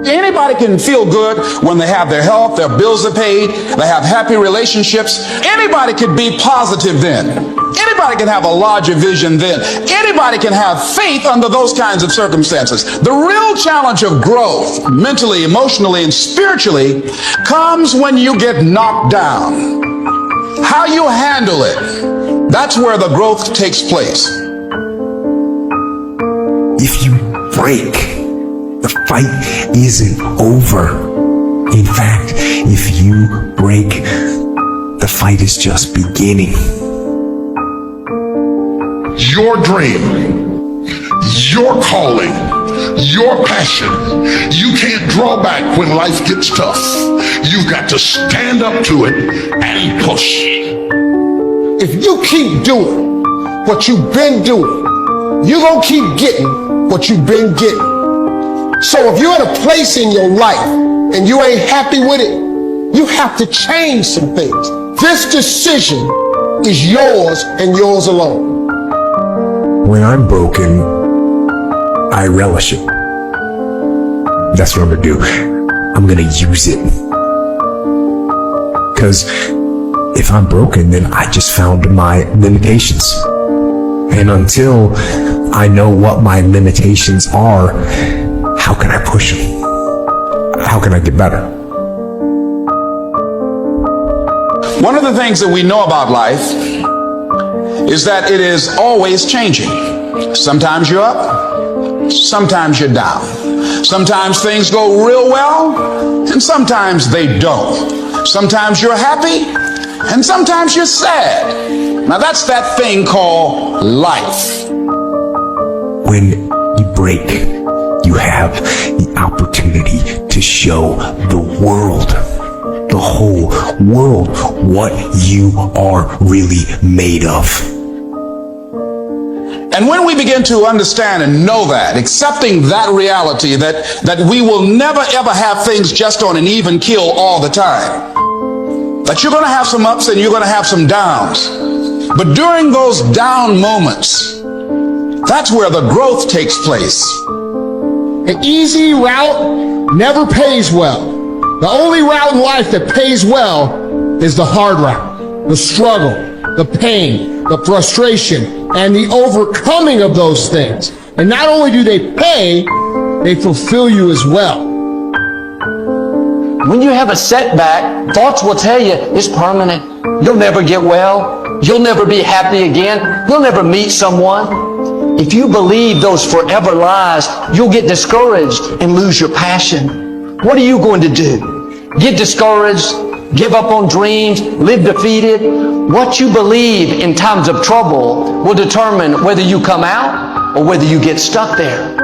Anybody can feel good when they have their health, their bills are paid, they have happy relationships. Anybody can be positive then. Anybody can have a larger vision then. Anybody can have faith under those kinds of circumstances. The real challenge of growth, mentally, emotionally, and spiritually, comes when you get knocked down. How you handle it, that's where the growth takes place. If you break, the fight isn't over. In fact, if you break, the fight is just beginning. Your dream, your calling, your passion, you can't draw back when life gets tough. You've got to stand up to it and push. If you keep doing what you've been doing, you're going to keep getting what you've been getting. So if you're in a place in your life and you ain't happy with it, you have to change some things. This decision is yours and yours alone. When I'm broken, I relish it. That's what I'm gonna do. I'm gonna use it. Because if I'm broken, then I just found my limitations. And until I know what my limitations are, how can I push them? How can I get better? One of the things that we know about life is that it is always changing. Sometimes you're up, sometimes you're down. Sometimes things go real well, and sometimes they don't. Sometimes you're happy, and sometimes you're sad. Now that's that thing called life. When you break, you have the opportunity to show the world, the whole world, what you are really made of. And when we begin to understand and know that, accepting that reality that we will never ever have things just on an even keel all the time, that you're going to have some ups and you're going to have some downs, but during those down moments, that's where the growth takes place. An easy route never pays well. The only route in life that pays well is the hard route, the struggle, the pain, the frustration, and the overcoming of those things. And not only do they pay, they fulfill you as well. When you have a setback, thoughts will tell you it's permanent. You'll never get well. You'll never be happy again. You'll never meet someone. If you believe those forever lies, you'll get discouraged and lose your passion. What are you going to do? Get discouraged, give up on dreams, live defeated? What you believe in times of trouble will determine whether you come out or whether you get stuck there.